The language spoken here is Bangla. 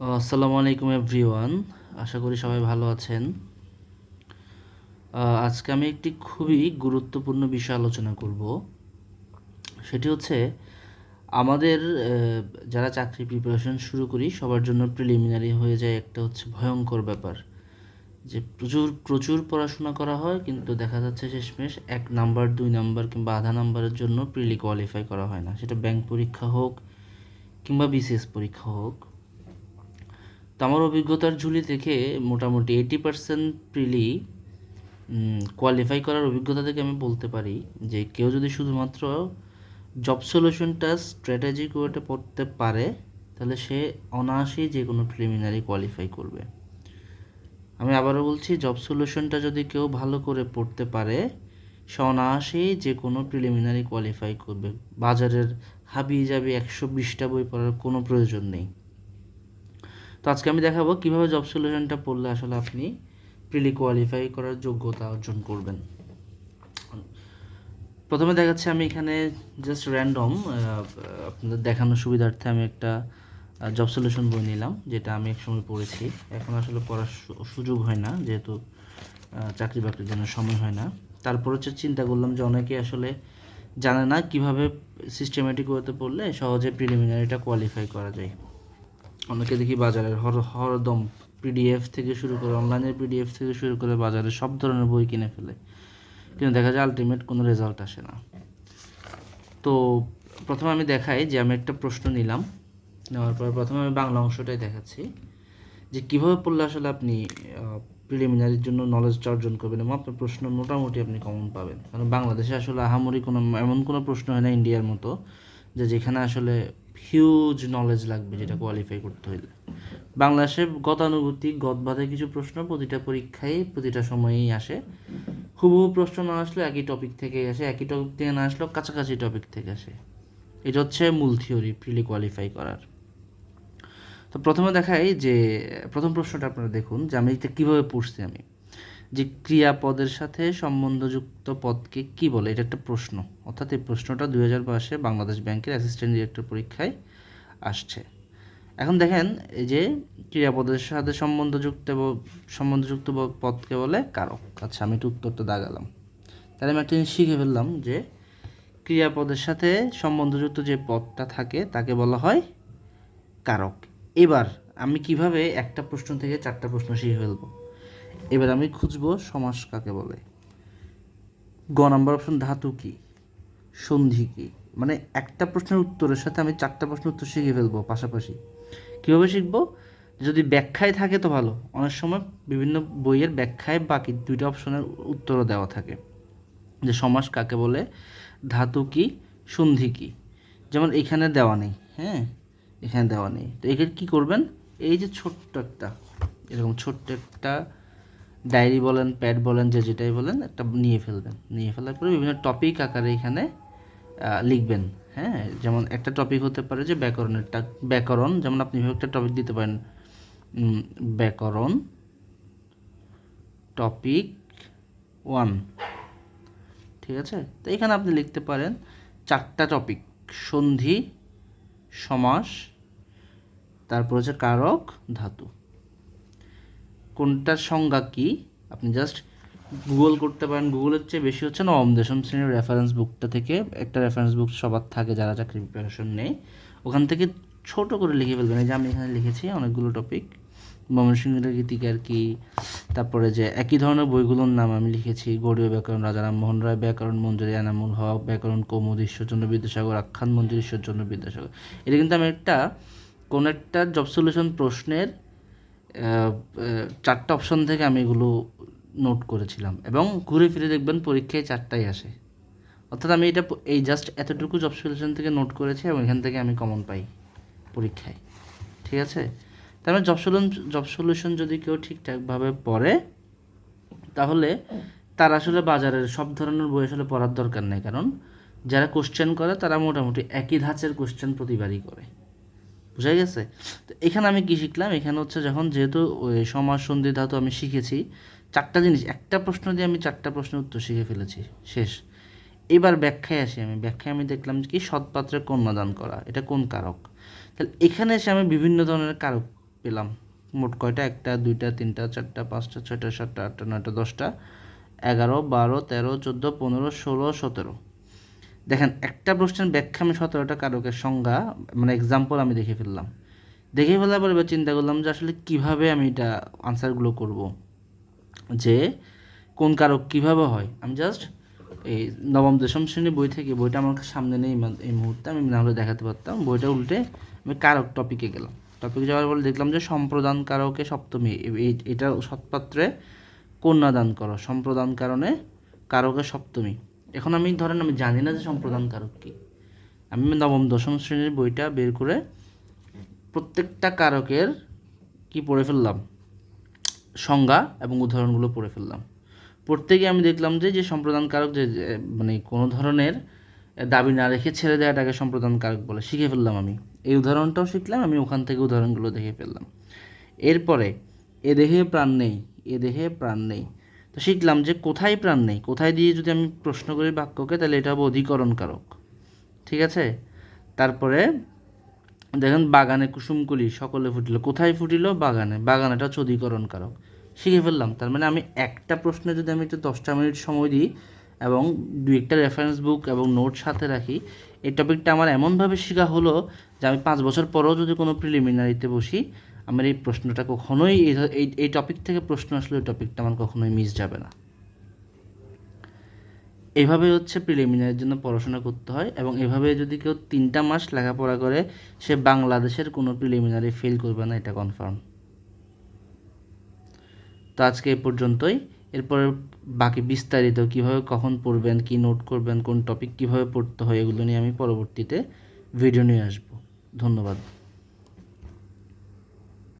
আসসালামু আলাইকুম এভরিওয়ান। আশা করি সবাই ভালো আছেন। আজকে আমি একটি খুবই গুরুত্বপূর্ণ বিষয় আলোচনা করব। সেটি হচ্ছে আমাদের যারা চাকরি প্রিপারেশন শুরু করি সবার জন্য প্রিলিমিনারি হয়ে যায় একটা হচ্ছে ভয়ঙ্কর ব্যাপার, যে প্রচুর প্রচুর পড়াশোনা করা হয় কিন্তু দেখা যাচ্ছে শেষমেশ 1 নাম্বার 2 নাম্বার কিংবা আধা নাম্বারের জন্য প্রিলি কোয়ালিফাই করা হয় না, সেটা ব্যাংক পরীক্ষা হোক কিংবা বিসিএস পরীক্ষা হোক। তো আমার অভিজ্ঞতার ঝুলি থেকে মোটামুটি 80% প্রিলি কোয়ালিফাই করার অভিজ্ঞতা থেকে আমি বলতে পারি যে কেউ যদি শুধুমাত্র জব সলিউশনটা স্ট্র্যাটেজিক ওয়েতে পড়তে পারে তাহলে সে অনায়াসেই যে কোনো প্রিলিমিনারি কোয়ালিফাই করবে। আমি আবারও বলছি, জব সলিউশনটা যদি কেউ ভালো করে পড়তে পারে সে অনায়াসেই যে কোনো প্রিলিমিনারি কোয়ালিফাই করবে। বাজারের হাবি যাবি 120টা বই পড়ার কোনো প্রয়োজন নেই। তো আজকে আমি দেখাবো কীভাবে জব সলিউশনটা পড়লে আসলে আপনি প্রিলি কোয়ালিফাই করার যোগ্যতা অর্জন করবেন। প্রথমে দেখাচ্ছি, আমি এখানে জাস্ট র্যান্ডম আপনাদের দেখানোর সুবিধার্থে আমি একটা জব সলিউশন বই নিলাম, যেটা আমি একসময় পড়েছি। এখন আসলে পড়ার সুযোগ হয় না, যেহেতু চাকরি বাকরির জন্য সময় হয় না। তারপর হচ্ছে চিন্তা করলাম যে অনেকে আসলে জানে না কিভাবে সিস্টেমেটিক ওয়েতে পড়লে সহজে প্রিলিমিনারিটা কোয়ালিফাই করা যায়। অনেকে দেখি বাজারের হরদম পিডিএফ থেকে শুরু করে অনলাইনের পিডিএফ থেকে শুরু করে বাজারের সব ধরনের বই কিনে ফেলে, কিন্তু দেখা যায় আলটিমেট কোনো রেজাল্ট আসে না। তো প্রথমে আমি দেখাই যে আমি একটা প্রশ্ন নিলাম, নেওয়ার পর প্রথমে আমি বাংলা অংশটাই দেখাচ্ছি যে কীভাবে পড়লে আসলে আপনি প্রিলিমিনারির জন্য নলেজটা অর্জন করবেন এবং আপনার প্রশ্ন মোটামুটি আপনি কমন পাবেন। কারণ বাংলাদেশে আসলে আহামরি কোনো এমন কোনো প্রশ্ন হয় না ইন্ডিয়ার মতো যে যেখানে আসলে হিউজ নলেজ লাগবে যেটা কোয়ালিফাই করতে হইলে। বাংলাদেশে গতানুগতিক গদবাঁধা কিছু প্রশ্ন প্রতিটা পরীক্ষায় প্রতিটা সময়েই আসে। হুবহু প্রশ্ন না আসলে একই টপিক থেকেই আসে, একই টপিক থেকে না আসলেও কাছাকাছি টপিক থেকে আসে। এটা হচ্ছে মূল থিওরি প্রিলি কোয়ালিফাই করার। তো প্রথমে দেখাই যে প্রথম প্রশ্নটা আপনারা দেখুন যে আমি এটা কীভাবে পড়ছি। আমি যে ক্রিয়াপদের সাথে সম্বন্ধযুক্ত পদকে কি বলে, এটা একটা প্রশ্ন। অর্থাৎ এই প্রশ্নটা 2022 বাংলাদেশ ব্যাংকের অ্যাসিস্ট্যান্ট ডিরেক্টর পরীক্ষায় আসছে। এখন দেখেন, এই যে ক্রিয়াপদের সাথে সম্বন্ধযুক্ত পদকে বলে কারক। আচ্ছা, আমি একটু উত্তরটা দাগালাম। তাহলে আমি একটা জিনিস শিখে ফেললাম যে ক্রিয়াপদের সাথে সম্বন্ধযুক্ত যে পদটা থাকে তাকে বলা হয় কারক। এবার আমি কিভাবে একটা প্রশ্ন থেকে 4টা প্রশ্ন শিখে ফেলবো। এবার আমি খুঁজবো সমাস কাকে বলে। গ নাম্বার অপশন, ধাতু কি, সন্ধি কি। মানে একটা প্রশ্নের উত্তরের সাথে আমি 4টা প্রশ্নের উত্তর শিখে ফেলবো পাশাপাশি। কীভাবে শিখবো? যদি ব্যাখ্যায় থাকে তো ভালো, অনেক সময় বিভিন্ন বইয়ের ব্যাখ্যায় বাকি 2টা অপশনের উত্তরও দেওয়া থাকে, যে সমাস কাকে বলে, ধাতু কি, সন্ধি কি। যেমন এখানে দেওয়া নেই, হ্যাঁ, এখানে দেওয়া নেই। তো এখানে কী করবেন, এই যে ছোট্ট একটা এরকম ছোট্ট একটা ডায়েরি বলেন, প্যাড বলেন, যে যেটাই বলেন, একটা নিয়ে ফেলবেন। নিয়ে ফেলার পরে বিভিন্ন টপিক আকারে এখানে লিখবেন। হ্যাঁ, যেমন একটা টপিক হতে পারে যে ব্যাকরণ, যেমন আপনি একটা টপিক দিতে পারেন, ব্যাকরণ টপিক 1, ঠিক আছে। তো এখানে আপনি লিখতে পারেন 4টা টপিক: সন্ধি, সমাস, তারপর হচ্ছে কারক, ধাতু। কোনটার সংজ্ঞা কী আপনি জাস্ট গুগল করতে পারেন। গুগলের চেয়ে বেশি হচ্ছে নবম দশম শ্রেণীর রেফারেন্স বুকটা থেকে, একটা রেফারেন্স বুক সবার থাকে যারা চাকরি প্রিপারেশন নেই, ওখান থেকে ছোট করে লিখে ফেলবেন। এই যে আমি এখানে লিখেছি অনেকগুলো টপিক, ময়মনসিংহের গীতিকার কি, তারপরে যে একই ধরনের বইগুলোর নাম আমি লিখেছি: গৌড়ীয় ব্যাকরণ, রাজা রামমোহন রায়, ব্যাকরণ মঞ্জুরি এনামুল হক, ব্যাকরণ কৌমুদ ঈশ্বরচন্দ্র বিদ্যাসাগর, আখ্যান মঞ্জুরি ঈশ্বরচন্দ্র বিদ্যাসাগর। এটা কিন্তু আমি কোনো একটা জব সলিউশন প্রশ্নের 4টা অপশন থেকে আমি এগুলো নোট করেছিলাম, এবং ঘুরে ফিরে দেখবেন পরীক্ষায় 4টাই আসে। অর্থাৎ আমি এই জাস্ট এতটুকু জব সলিউশন থেকে নোট করেছি এবং এখান থেকে আমি কমন পাই পরীক্ষায়, ঠিক আছে। তার মানে জব সলিউশন যদি কেউ ঠিকঠাকভাবে পড়ে তাহলে তার আসলে বাজারের সব ধরনের বই আসলে পড়ার দরকার নেই, কারণ যারা কোশ্চেন করে তারা মোটামুটি একই ধাঁচের কোশ্চেন প্রতিবারই করে। বুঝা গেছে? তো এখানে আমি কী শিখলাম, এখানে হচ্ছে যখন যেহেতু ওই সমাস সন্ধি ধাতু আমি শিখেছি 4টা জিনিস, একটা প্রশ্ন দিয়ে আমি 4টা প্রশ্নের উত্তর শিখে ফেলেছি, শেষ। এবার ব্যাখ্যায় আসি। ব্যাখ্যায় আমি দেখলাম কি, সৎপাত্রে কন্যাদান করা এটা কোন কারক। তাহলে এখানে এসে আমি বিভিন্ন ধরনের কারক পেলাম। মোট কয়টা? 1টা 2টা 3টা 4টা 5টা 6টা 7টা 8টা 9টা 10টা 11 12 13 14 15 16 17। দেখেন একটা প্রশ্নের ব্যাখ্যা আমি 17টা কারকের সংজ্ঞা মানে এক্সাম্পল আমি দেখে ফেললাম। দেখে ফেলার পরে এবার চিন্তা করলাম যে আসলে কীভাবে আমি এটা আনসারগুলো করব, যে কোন কারক কীভাবে হয়। আমি জাস্ট এই নবম দশম শ্রেণীর বই থেকে, বইটা আমার সামনে নেই এই মুহূর্তে, আমি নাহলে দেখাতে পারতাম, বইটা উল্টে আমি কারক টপিকে গেলাম। টপিকে যাওয়ার পরে দেখলাম যে সম্প্রদান কারকে সপ্তমী, এটা সৎপাত্রে কন্যাদান করো, সম্প্রদান কারণে কারকে সপ্তমী। এখন আমি ধরেন আমি জানি না যে সম্প্রদান কারক কী, আমি নবম দশম শ্রেণীর বইটা বের করে প্রত্যেকটা কারকের কি পড়ে ফেললাম, সংজ্ঞা এবং উদাহরণগুলো পড়ে ফেললাম। প্রত্যেকে আমি দেখলাম যে সম্প্রদান কারক যে মানে কোনো ধরনের দাবি না রেখে ছেড়ে দেওয়াটাকে সম্প্রদান কারক বলে, শিখে ফেললাম আমি। এই উদাহরণটাও শিখলাম আমি, ওখান থেকে উদাহরণগুলো দেখে ফেললাম। এরপরে এ দেহে প্রাণ নেই, এ দেহে প্রাণ নেই, তো শিখলাম যে কোথায় প্রাণ নেই, কোথায় দিয়ে যদি আমি প্রশ্ন করি বাক্যকে তাহলে এটা হবে অধিকরণ কারক। ঠিক আছে। তারপরে দেখেন বাগানে কুসুমকলি সকলে ফুটিল, কোথায় ফুটিল? বাগানে, বাগানেটা হচ্ছে অধিকরণ কারক। শিখে ফেললাম। তার মানে আমি একটা প্রশ্নে যদি আমি একটু 10টা মিনিট সময় দিই এবং 2-1টা রেফারেন্স বুক এবং নোট সাথে রাখি, এই টপিকটা আমার এমনভাবে শেখা হলো যে আমি 5 বছর পরেও যদি কোনো প্রিলিমিনারিতে বসি, আমার এই প্রশ্নটা কখনোই এই টপিক থেকে প্রশ্ন আসলে ওই টপিকটা আমার কখনোই মিস যাবে না। এভাবে হচ্ছে প্রিলিমিনারির জন্য পড়াশোনা করতে হয়, এবং এভাবে যদি কেউ 3টা মাস লেখাপড়া করে সে বাংলাদেশের কোনো প্রিলিমিনারি ফেল করবে না, এটা কনফার্ম। তো আজকে এই পর্যন্তই। এরপরে বাকি বিস্তারিত কীভাবে কখন পড়বেন, কী নোট করবেন, কোন টপিক কীভাবে পড়তে হয়, এগুলো নিয়ে আমি পরবর্তীতে ভিডিও নিয়ে আসবো। ধন্যবাদ।